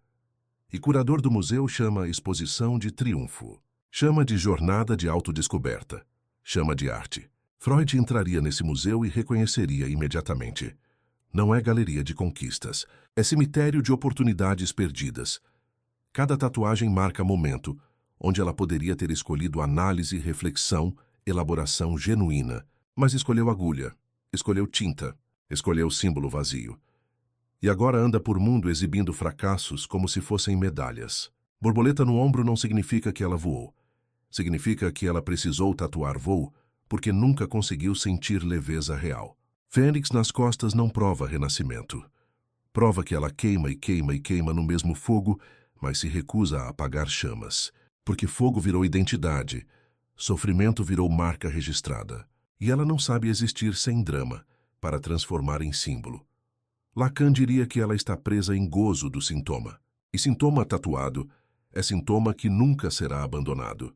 Speaker 1: E curador do museu chama exposição de triunfo. Chama de jornada de autodescoberta. Chama de arte. Freud entraria nesse museu e reconheceria imediatamente. Não é galeria de conquistas. É cemitério de oportunidades perdidas. Cada tatuagem marca momento, onde ela poderia ter escolhido análise, reflexão, elaboração genuína, mas escolheu agulha, escolheu tinta, escolheu símbolo vazio. E agora anda por mundo exibindo fracassos como se fossem medalhas. Borboleta no ombro não significa que ela voou. Significa que ela precisou tatuar voo porque nunca conseguiu sentir leveza real. Fênix nas costas não prova renascimento. Prova que ela queima e queima e queima no mesmo fogo, mas se recusa a apagar chamas. Porque fogo virou identidade, sofrimento virou marca registrada. E ela não sabe existir sem drama. para transformar em símbolo. Lacan diria que ela está presa em gozo do sintoma. E sintoma tatuado é sintoma que nunca será abandonado,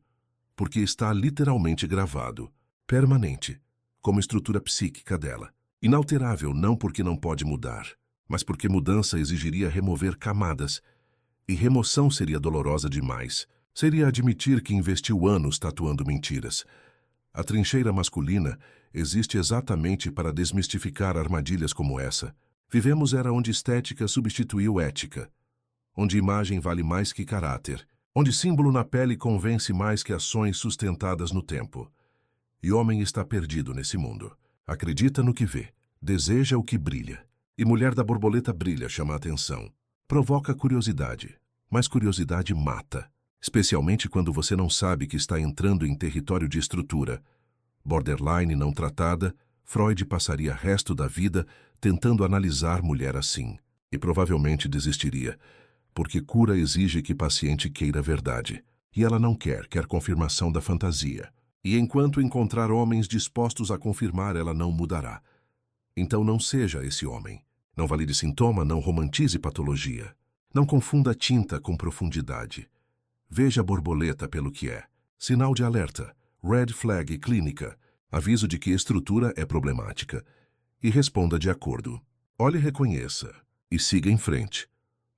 Speaker 1: porque está literalmente gravado, permanente, como estrutura psíquica dela. Inalterável não porque não pode mudar, mas porque mudança exigiria remover camadas, e remoção seria dolorosa demais. Seria admitir que investiu anos tatuando mentiras. A trincheira masculina existe exatamente para desmistificar armadilhas como essa. Vivemos era onde estética substituiu ética, onde imagem vale mais que caráter, onde símbolo na pele convence mais que ações sustentadas no tempo. E homem está perdido nesse mundo. Acredita no que vê, deseja o que brilha. E mulher da borboleta brilha, chama a atenção. Provoca curiosidade, mas curiosidade mata. Especialmente quando você não sabe que está entrando em território de estrutura. Borderline não tratada, Freud passaria resto da vida tentando analisar mulher assim. E provavelmente desistiria, porque cura exige que paciente queira verdade. E ela não quer confirmação da fantasia. E enquanto encontrar homens dispostos a confirmar, ela não mudará. Então não seja esse homem. Não valide sintoma, não romantize patologia. Não confunda tinta com profundidade. Veja a borboleta pelo que é. Sinal de alerta, red flag clínica, aviso de que estrutura é problemática. E responda de acordo. Olhe e reconheça. E siga em frente.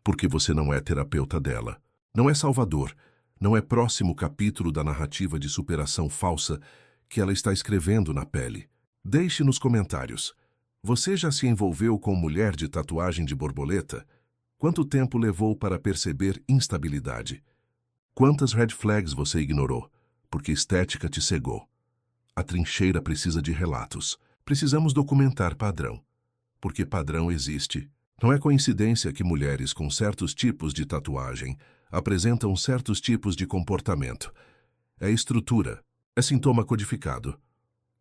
Speaker 1: Porque você não é terapeuta dela. Não é salvador. Não é próximo capítulo da narrativa de superação falsa que ela está escrevendo na pele. Deixe nos comentários. Você já se envolveu com mulher de tatuagem de borboleta? Quanto tempo levou para perceber instabilidade? Quantas red flags você ignorou, porque estética te cegou? A trincheira precisa de relatos. Precisamos documentar padrão. Porque padrão existe. Não é coincidência que mulheres com certos tipos de tatuagem apresentam certos tipos de comportamento. É estrutura. É sintoma codificado.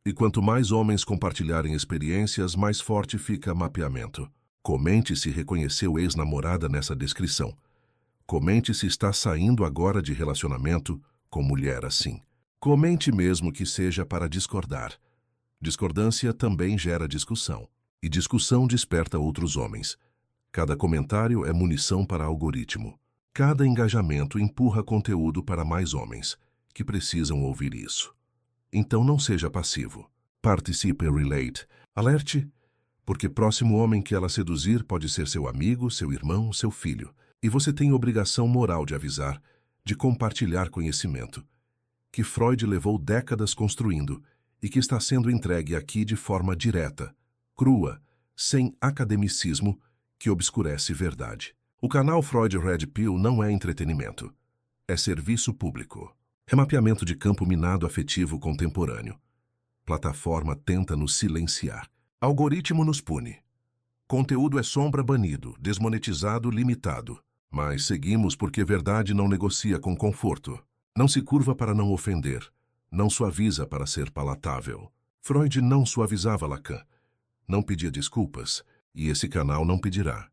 Speaker 1: E quanto mais homens compartilharem experiências, mais forte fica mapeamento. Comente se reconheceu ex-namorada nessa descrição. Comente se está saindo agora de relacionamento com mulher assim. Comente mesmo que seja para discordar. Discordância também gera discussão. E discussão desperta outros homens. Cada comentário é munição para algoritmo. Cada engajamento empurra conteúdo para mais homens, que precisam ouvir isso. Então não seja passivo. Participe e relate. Alerte, porque próximo homem que ela seduzir pode ser seu amigo, seu irmão, seu filho. E você tem obrigação moral de avisar, de compartilhar conhecimento, que Freud levou décadas construindo e que está sendo entregue aqui de forma direta, crua, sem academicismo, que obscurece verdade. O canal Freud Red Pill não é entretenimento. É serviço público. Remapeamento de campo minado afetivo contemporâneo. Plataforma tenta nos silenciar. Algoritmo nos pune. Conteúdo é sombra banido, desmonetizado, limitado. Mas seguimos porque verdade não negocia com conforto. Não se curva para não ofender. Não suaviza para ser palatável. Freud não suavizava Lacan. Não pedia desculpas. E esse canal não pedirá.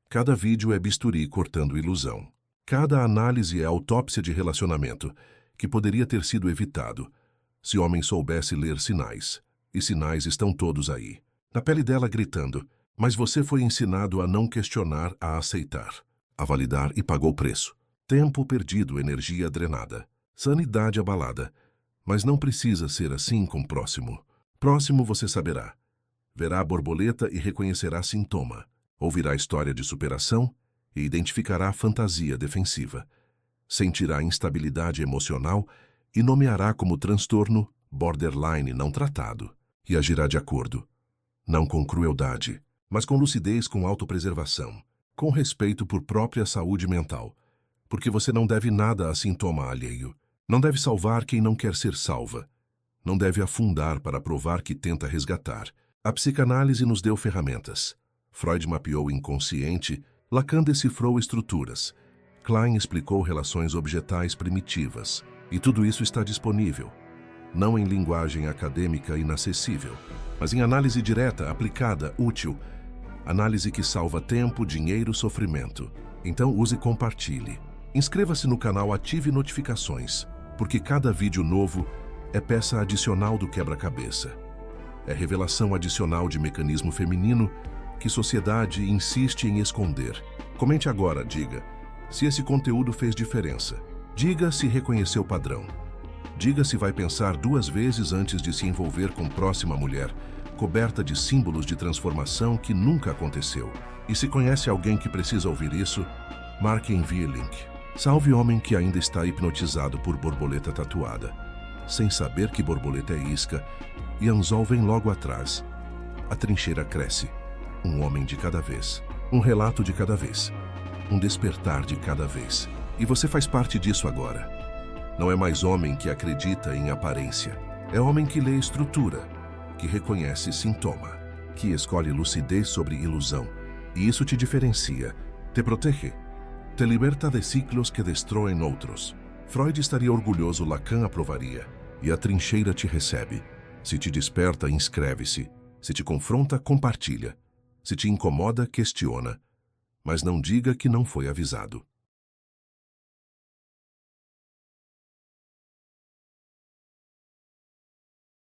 Speaker 1: Cada vídeo é bisturi cortando ilusão. Cada análise é autópsia de relacionamento, que poderia ter sido evitado, se o homem soubesse ler sinais. E sinais estão todos aí. Na pele dela gritando, mas você foi ensinado a não questionar, a aceitar, a validar e pagou preço. Tempo perdido, energia drenada, sanidade abalada. Mas não precisa ser assim com o próximo. Próximo você saberá. Verá a borboleta e reconhecerá sintoma. Ouvirá história de superação e identificará a fantasia defensiva. Sentirá instabilidade emocional e nomeará como transtorno borderline não tratado. E agirá de acordo. Não com crueldade, mas com lucidez, com autopreservação, com respeito por própria saúde mental. Porque você não deve nada a sintoma alheio. Não deve salvar quem não quer ser salva. Não deve afundar para provar que tenta resgatar. A psicanálise nos deu ferramentas. Freud mapeou o inconsciente, Lacan decifrou estruturas. Klein explicou relações objetais primitivas. E tudo isso está disponível. Não em linguagem acadêmica inacessível, mas em análise direta, aplicada, útil. Análise que salva tempo, dinheiro, sofrimento. Então use e compartilhe. Inscreva-se no canal, ative notificações, porque cada vídeo novo é peça adicional do quebra-cabeça. É revelação adicional de mecanismo feminino que sociedade insiste em esconder. Comente agora, diga se esse conteúdo fez diferença. Diga se reconheceu o padrão. Diga se vai pensar 2 vezes antes de se envolver com próxima mulher, coberta de símbolos de transformação que nunca aconteceu. E se conhece alguém que precisa ouvir isso, marque e envie link. Salve homem que ainda está hipnotizado por borboleta tatuada, sem saber que borboleta é isca, e anzol vem logo atrás. A trincheira cresce. Um homem de cada vez. Um relato de cada vez. Um despertar de cada vez. E você faz parte disso agora. Não é mais homem que acredita em aparência. É homem que lê estrutura, que reconhece sintoma, que escolhe lucidez sobre ilusão. E isso te diferencia, te protege, te liberta de ciclos que destroem outros. Freud estaria orgulhoso, Lacan aprovaria. E a trincheira te recebe. Se te desperta, inscreve-se. Se te confronta, compartilha. Se te incomoda, questiona. Mas não diga que não foi avisado.